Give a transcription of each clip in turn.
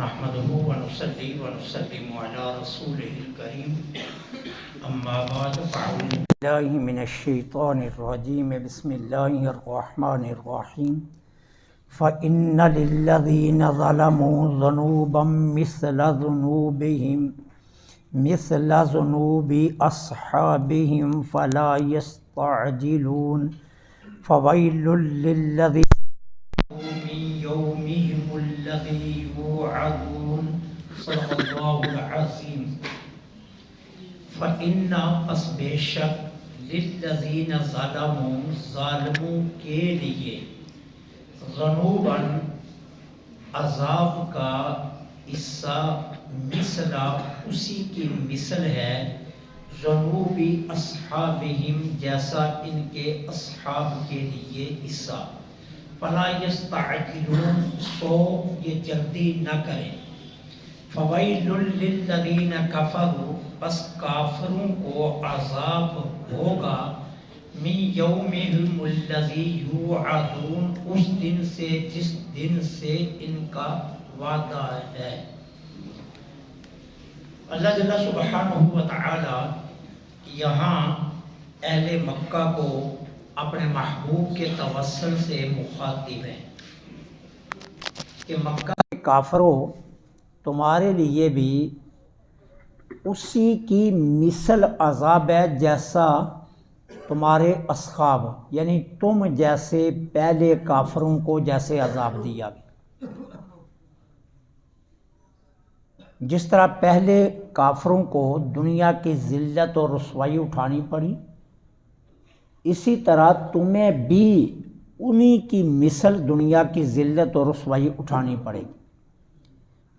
نحمده ونصلي ونسلم على رسوله الكريم اما بعد فاعوذ بالله من الشيطان الرجيم بسم الله الرحمن الرحيم فإن للذين ظلموا ذنوبا مثل ذنوب أصحابهم فلا يستعجلون فويل للذين من يومهم الذي يوعدون صدق اللہ العظیم فإن پس بے شک للذین ظلموا ظالموں کے لیے ذنوباً عذاب کا حصہ مثلا اسی کی مثل ہے ذنوبی اصحابہم جیسا ان کے اصحاب کے لیے حصہ فلا یستعجلون سو یہ جلدی نہ کریں فویل للذین کفروا بس کافروں کو عذاب ہوگا من یومہم الذی یوعدون اس دن سے جس دن سے ان کا وعدہ ہے۔ اللہ جل سبحانہ وتعالی یہاں اہل مکہ کو اپنے محبوب کے توسل سے مخاطب ہیں کہ مکہ کے کافروں تمہارے لیے بھی اسی کی مثل عذاب ہے جیسا تمہارے اصحاب یعنی تم جیسے پہلے کافروں کو جیسے عذاب دیا گیا۔ جس طرح پہلے کافروں کو دنیا کی ذلت اور رسوائی اٹھانی پڑی اسی طرح تمہیں بھی انہی کی مثل دنیا کی ذلت اور رسوائی اٹھانی پڑے گی۔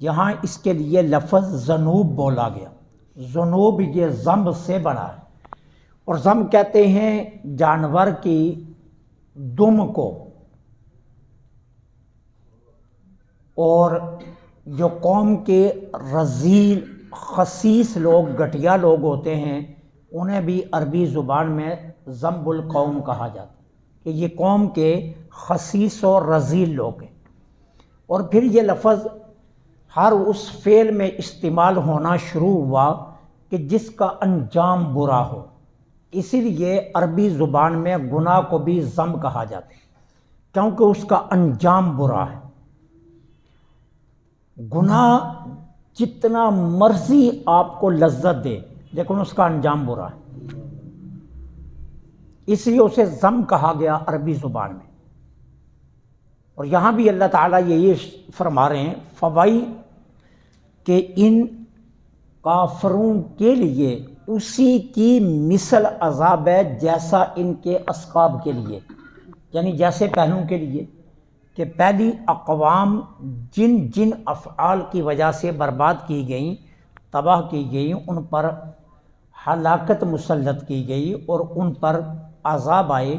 یہاں اس کے لیے لفظ ذنوب بولا گیا۔ ذنوب یہ ذنب سے بنا ہے اور ذنب کہتے ہیں جانور کی دم کو، اور جو قوم کے رذیل خسیس لوگ گھٹیا لوگ ہوتے ہیں انہیں بھی عربی زبان میں ذنب القوم کہا جاتا ہے کہ یہ قوم کے خسیس اور رذیل لوگ ہیں۔ اور پھر یہ لفظ ہر اس فعل میں استعمال ہونا شروع ہوا کہ جس کا انجام برا ہو، اسی لیے عربی زبان میں گناہ کو بھی ذنب کہا جاتا ہے کیونکہ اس کا انجام برا ہے۔ گناہ جتنا مرضی آپ کو لذت دے لیکن اس کا انجام برا ہے، اس لیے اسے ذنب کہا گیا عربی زبان میں۔ اور یہاں بھی اللہ تعالیٰ یہی فرما رہے ہیں فوائل کہ ان کافروں کے لیے اسی کی مثل عذاب ہے جیسا ان کے اصحاب کے لیے، یعنی جیسے پہلوں کے لیے کہ پہلی اقوام جن جن افعال کی وجہ سے برباد کی گئیں، تباہ کی گئیں، ان پر ہلاکت مسلط کی گئی اور ان پر عذاب آئے،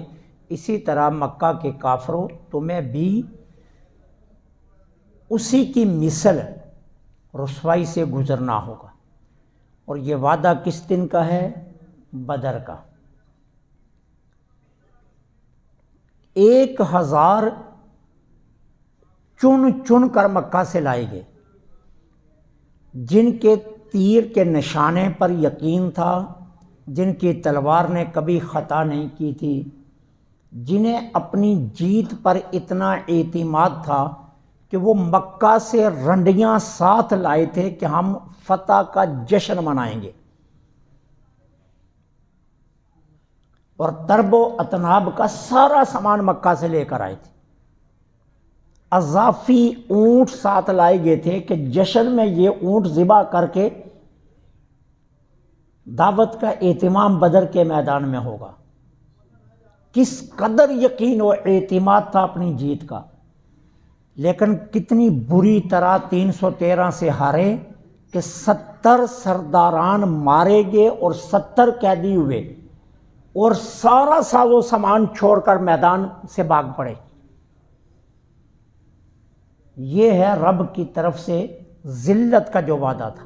اسی طرح مکہ کے کافروں تمہیں بھی اسی کی مثل رسوائی سے گزرنا ہوگا۔ اور یہ وعدہ کس دن کا ہے؟ بدر کا۔ 1000 چن چن کر مکہ سے لائے گئے، جن کے تیر کے نشانے پر یقین تھا، جن کی تلوار نے کبھی خطا نہیں کی تھی، جنہیں اپنی جیت پر اتنا اعتماد تھا کہ وہ مکہ سے رنڈیاں ساتھ لائے تھے کہ ہم فتح کا جشن منائیں گے، اور ترب و اتناب کا سارا سامان مکہ سے لے کر آئے تھے۔ اضافی اونٹ ساتھ لائے گئے تھے کہ جشن میں یہ اونٹ ذبح کر کے دعوت کا اہتمام بدر کے میدان میں ہوگا۔ کس قدر یقین و اعتماد تھا اپنی جیت کا، لیکن کتنی بری طرح 313 سے ہارے کہ 70 سرداران مارے گئے اور 70 قیدی ہوئے اور سارا ساز و سامان چھوڑ کر میدان سے بھاگ پڑے۔ یہ ہے رب کی طرف سے ذلت کا جو وعدہ تھا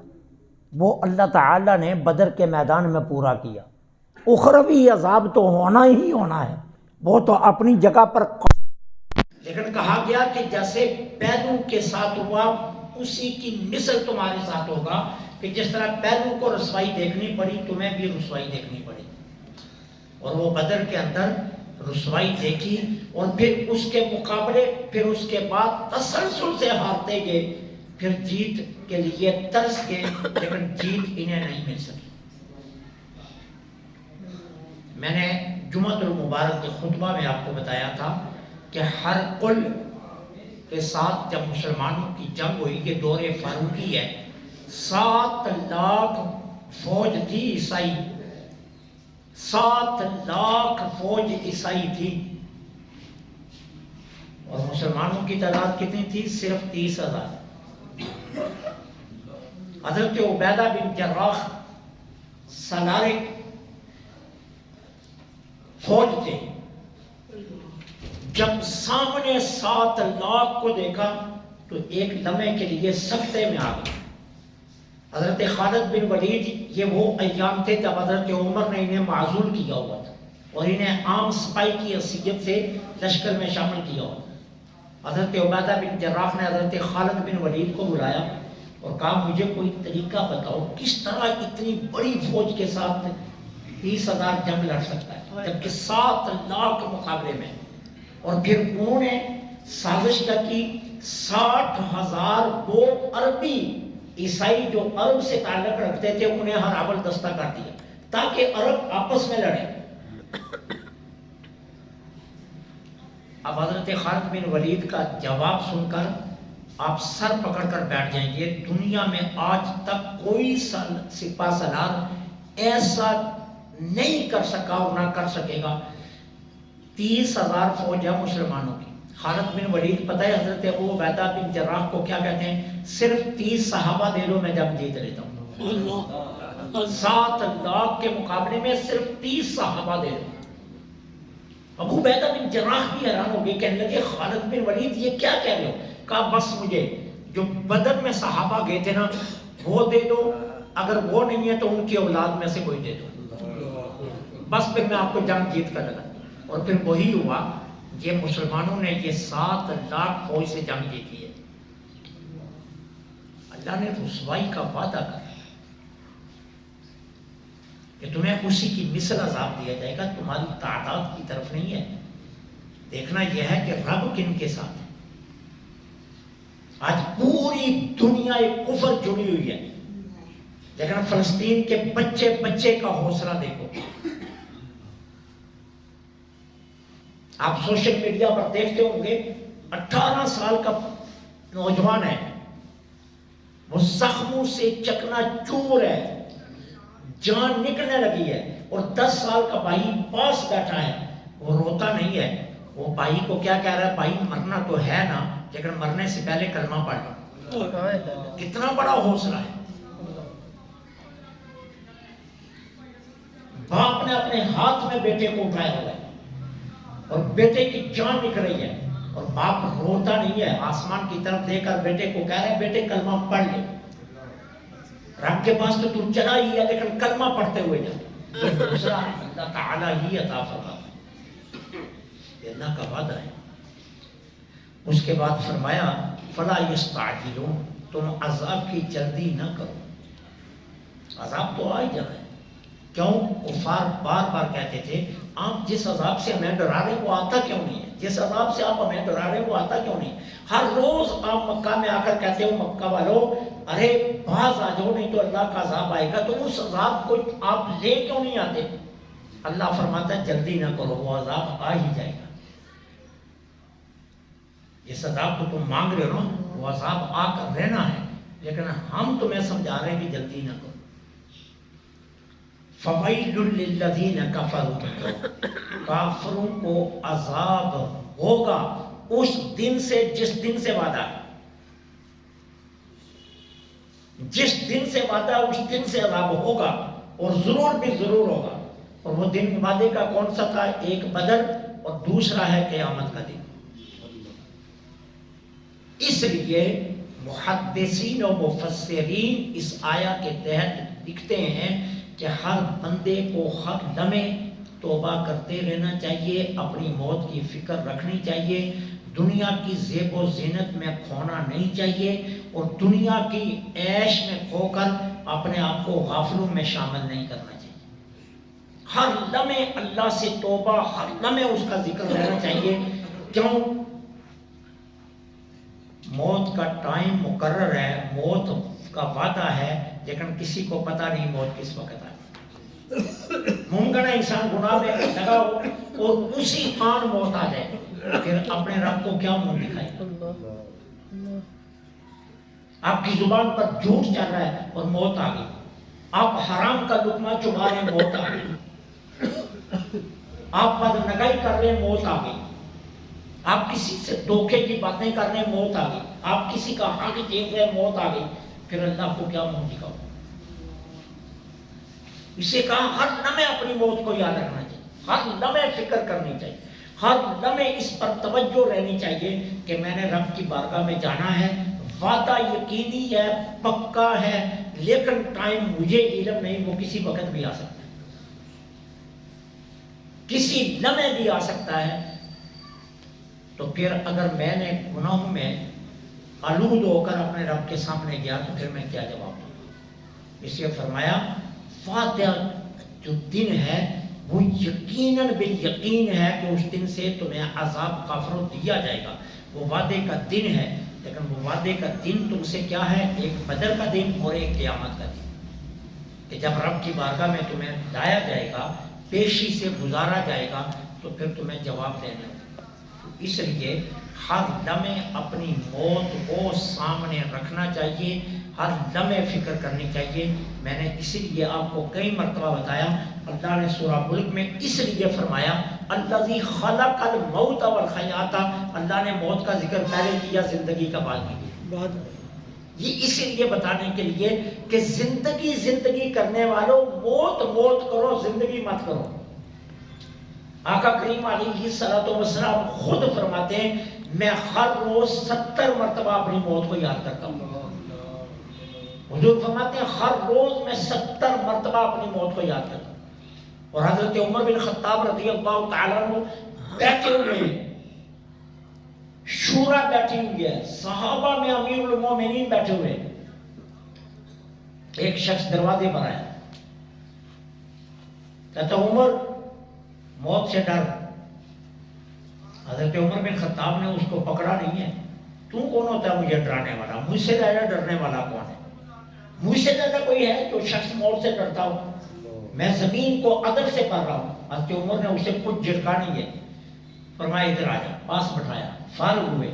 وہ اللہ تعالیٰ نے بدر کے میدان میں پورا کیا۔ اخروی عذاب تو ہونا ہی ہونا ہے، وہ تو اپنی جگہ پر، لیکن کہا گیا کہ جیسے پہلوں کے ساتھ ہوا اسی کی مثل تمہارے ساتھ ہوگا کہ جس طرح پہلو کو رسوائی دیکھنی پڑی تمہیں بھی رسوائی دیکھنی پڑی. اور وہ بدر کے اندر رسوائی دیکھی اور پھر اس کے مقابلے پھر اس کے بعد تسلسل سے ہارتے گئے, پھر جیت کے لیے ترس گئے, لیکن جیت انہیں نہیں مل سکی. میں نے جمعۃ المبارک کے خطبہ میں آپ کو بتایا تھا کہ ہر قل کے ساتھ جب مسلمانوں کی جنگ ہوئی, یہ دور فاروقی ہے, 7 لاکھ فوج تھی عیسائی, 7 لاکھ فوج عیسائی تھی, اور مسلمانوں کی تعداد کتنی تھی؟ صرف 30,000. حضرت عبیدہ بن جراح سالار فوج تھے. جب سامنے 7 لاکھ کو دیکھا تو ایک لمحے کے لیے سکتے میں آ گئے. حضرت خالد بن ولید, یہ وہ ایام تھے جب حضرت عمر نے انہیں معزول کیا ہوا تھا اور انہیں عام سپاہی کی حیثیت سے لشکر میں شامل کیا ہوا تھا. حضرت عبیدہ بن جراح نے حضرت خالد بن ولید کو بلایا اور کہا مجھے کوئی طریقہ بتاؤ کس طرح اتنی بڑی فوج کے ساتھ 30,000 جنگ لڑ سکتا ہے, جبکہ 7 لاکھ کے مقابلے میں. اور پھر انہوں نے سازش کا کی, 60,000 وہ عربی عیسائی جو عرب سے تعلق رکھتے تھے انہیں ہر اول دستہ کر دیا تاکہ عرب آپس میں لڑیں. اب حضرت خالد بن ولید کا جواب سن کر آپ سر پکڑ کر بیٹھ جائیں گے. دنیا میں آج تک کوئی سپہ سالار ایسا نہیں کر سکا اور نہ کر سکے گا. 30,000 فوج ہے مسلمانوں کی. خالد بن ولید پتہ ہے حضرت ابو عبیدہ بن جراح کو کیا کہتے ہیں؟ صرف 30 صحابہ دے دو میں جنگ جیت لیتا ہوں. 7 لاکھ کے مقابلے میں صرف 30 صحابہ دے دو. ابو عبیدہ بن جراح بھی حیران ہو گئے, کہنے لگے خالد بن ولید یہ کیا کہہ رہے ہو؟ کہا بس مجھے جو بدر میں صحابہ گئے تھے نا وہ دے دو, اگر وہ نہیں ہے تو ان کی اولاد میں سے کوئی دے دو, بس پھر میں آپ کو جنگ جیت کر لگا. اور پھر وہی ہوا, یہ مسلمانوں نے یہ 7 لاکھ فوج سے جنگ جیتی ہے. اللہ نے رسوائی کا وعدہ کر کہ تمہیں اسی کی مثل عذاب دیا جائے گا, تمہاری تعداد کی طرف نہیں ہے. دیکھنا یہ ہے کہ رب کن کے ساتھ ہے. آج پوری دنیا ایک کفر جڑی ہوئی ہے, لیکن فلسطین کے بچے بچے کا حوصلہ دیکھو. آپ سوشل میڈیا پر دیکھتے ہوں گے 18 سال کا نوجوان ہے, وہ زخموں سے چکنا چور ہے, جان نکلنے لگی ہے, اور 10 سال کا بھائی پاس بیٹھا ہے, وہ روتا نہیں ہے. وہ بھائی کو کیا کہہ رہا ہے؟ بھائی مرنا تو ہے نا, لیکن مرنے سے پہلے کلمہ پڑھ لو. کتنا بڑا حوصلہ ہے. باپ نے اپنے ہاتھ میں بیٹے کو اٹھایا ہوا ہے اور بیٹے کی جان نکل رہی ہے, اور باپ روتا نہیں ہے, آسمان کی طرف دیکھ کر بیٹے کو کہہ رہا ہے بیٹے کلمہ پڑھ لے. رب کے پاس تو تم چلا ہی ہے, لیکن کلمہ پڑھتے ہوئے جا. دوسرا اللہ تعالیٰ ہی عطا فرماتا ہے, یہ اللہ کا وعدہ ہے. اس کے بعد فرمایا فلا یستعجلون, تم عذاب کی جلدی نہ کرو, عذاب تو آ ہی جانا ہے. کیوں؟ کفار بار بار کہتے تھے آپ جس عذاب سے ہمیں ڈرا رہے وہ آتا کیوں نہیں ہے, جس عذاب سے آپ ہمیں ڈرا رہے وہ آتا کیوں نہیں. ہر روز آپ مکہ میں آ کر کہتے ہو مکہ والو ارے باز آ جاؤ نہیں تو اللہ کا عذاب آئے گا, تو اس عذاب کو آپ لے کیوں نہیں آتے؟ اللہ فرماتا ہے جلدی نہ کرو, وہ عذاب آ ہی جائے گا. جس عذاب کو تم مانگ رہے ہو نا وہ عذاب آ کر رہنا ہے, لیکن ہم تمہیں سمجھا رہے ہیں کہ جلدی نہ کرو. فویل للذین کفروا, کافروں کو عذاب ہوگا اس دن سے جس دن سے وعدہ ہے. جس دن سے وعدہ اس دن سے عذاب ہوگا, اور ضرور بھی ضرور ہوگا. اور وہ دن وعدے کا کون سا تھا؟ ایک بدر اور دوسرا ہے قیامت کا دن. اس لیے محدثین و مفسرین اس آیا کے تحت لکھتے ہیں کہ ہر بندے کو ہر لمحے توبہ کرتے رہنا چاہیے, اپنی موت کی فکر رکھنی چاہیے, دنیا کی زیب و زینت میں کھونا نہیں چاہیے، اور دنیا کی عیش میں کھو کر اپنے آپ کو غافلوں میں شامل نہیں کرنا چاہیے۔ ہر لمحے اللہ سے توبہ، ہر لمحے اس کا ذکر رہنا چاہیے۔ کیوں؟ موت کا ٹائم مقرر ہے، موت کا وعدہ ہے، لیکن کسی کو پتہ نہیں موت کس وقت آئے۔ ممکن ہے انسان گناہ میں لگا ہو اور اسی آن موت آ جائے، پھر اپنے رب کو کیا منہ دکھائے گا؟ آپ کی زبان پر جھوٹ چل رہا ہے اور موت آ گئی، آپ حرام کا لقمہ چبا رہے ہیں، موت آ گئی، آپ بدنگائی کر رہے ہیں، موت آ گئی، آپ کسی سے دھوکے کی باتیں کر رہے ہیں، موت آ گئی، آپ کسی کا حق چھین رہے ہیں، موت آ گئی، پھر اللہ کو کیا منہ دکھاؤ؟ اسے کہا ہر لمحے اپنی موت کو یاد رکھنا چاہیے، ہر لمحے فکر کرنی چاہیے، ہر لمحے اس پر توجہ رہنی چاہیے کہ میں نے رب کی بارگاہ میں جانا ہے، وعدہ یقینی ہے، پکا ہے، لیکن ٹائم مجھے علم نہیں، وہ کسی وقت بھی آ سکتا ہے، کسی لمحے بھی آ سکتا ہے۔ تو پھر اگر میں نے گناہوں میں آلود ہو کر اپنے رب کے سامنے گیا تو پھر میں کیا جواب دوں گا؟ اس لیے فرمایا وعدہ جو دن ہے وہ یقیناً بالیقین ہے کہ اس دن سے تمہیں عذاب کافروں دیا جائے گا، وہ وعدے کا دن ہے، لیکن وہ وعدے کا دن تم سے کیا ہے؟ ایک بدر کا دن اور ایک قیامت کا دن، کہ جب رب کی بارگاہ میں تمہیں لایا جائے گا، پیشی سے گزارا جائے گا، تو پھر تمہیں جواب دینا ہے۔ اس لیے ہر لمحے اپنی موت کو سامنے رکھنا چاہیے، ہر لمحے فکر کرنی چاہیے۔ میں نے اسی لیے آپ کو کئی مرتبہ بتایا، اللہ نے سورہ ملک میں اس لیے فرمایا الذی خلق الموت والحیات، اللہ نے موت کا ذکر پہلے کیا، زندگی کا بعد میں، یہ اسی لیے بتانے کے لیے کہ زندگی کرنے والوں موت کرو، زندگی مت کرو۔ آقا کریم علیہ الصلوۃ والسلام خود فرماتے ہیں میں ہر روز 70 مرتبہ اپنی موت کو یاد کرتا ہوں۔ حضور فرماتے ہیں ہر روز میں 70 مرتبہ اپنی موت کو یاد کرتا ہوں۔ اور حضرت عمر بن خطاب رضی اللہ تعالیٰ عنہ بیٹھے ہوئے ہیں، شورا بیٹھی ہوئی ہے، صحابہ میں امیر المومنین بیٹھے ہوئے ہیں، ایک شخص دروازے پر آیا، کہتا عمر موت سے ڈر۔ حضرت عمر بن خطاب نے اس کو پکڑا نہیں ہے، تو کون ہوتا ہے مجھے ڈرانے والا؟ مجھ سے زیادہ ڈرنے والا کون ہے؟ مجھ سے زیادہ کوئی ہے جو شخص موت سے ڈرتا ہو؟ میں زمین کو ادب سے پڑھ رہا ہوں۔ حضرت عمر نے اسے کچھ جھٹکا نہیں ہے، فرمایا ادھر آ جا، پاس بٹھایا، فارغ ہوئے،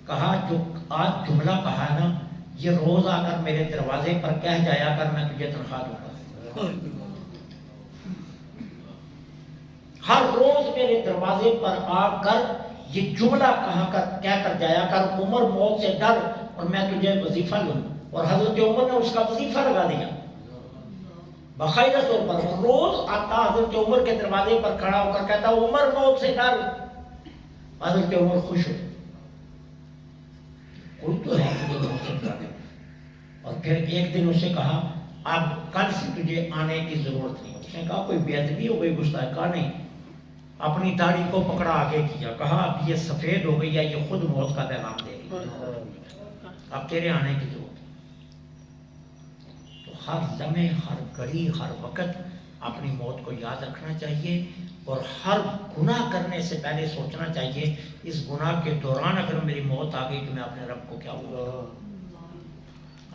کہا جو آج جملہ کہا نا یہ روز آ کر میرے دروازے پر کہہ جایا کر، میں تجھے تنخواہ دوں گا۔ ہر روز میرے دروازے پر آ کر یہ جملہ کہہ کر جایا کر، عمر موت سے ڈر اور میں تجھے وظیفہ لوں۔ اور حضرت عمر نے اس کا وظیفہ لگا دیا باقاعدہ طور پر، روز آتا حضرت عمر کے دروازے پر کھڑا ہو کر کہتا عمر موت سے ڈر۔ حضرت عمر خوش ہو، کوئی تو ہے مجھے موت سے ڈرانے۔ اور پھر ایک دن اسے کہا اب کل سے تجھے آنے کی ضرورت نہیں۔ اس نے کہا کوئی بے ادبی ہو گئی، گستاخی؟ کہا نہیں۔ اپنی داڑھی کو پکڑا آگے کیا، کہا اب یہ سفید ہو گئی ہے، یہ خود موت کا پیغام دے رہی ہے، اب تیرے آنے کی ضرورت ہے۔ تو ہر لمحے، ہر گھڑی، ہر وقت اپنی موت کو یاد رکھنا چاہیے، اور ہر گناہ کرنے سے پہلے سوچنا چاہیے اس گناہ کے دوران اگر میری موت آ گئی تو میں اپنے رب کو کیا بولوں گا۔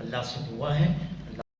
اللہ سے دعا ہے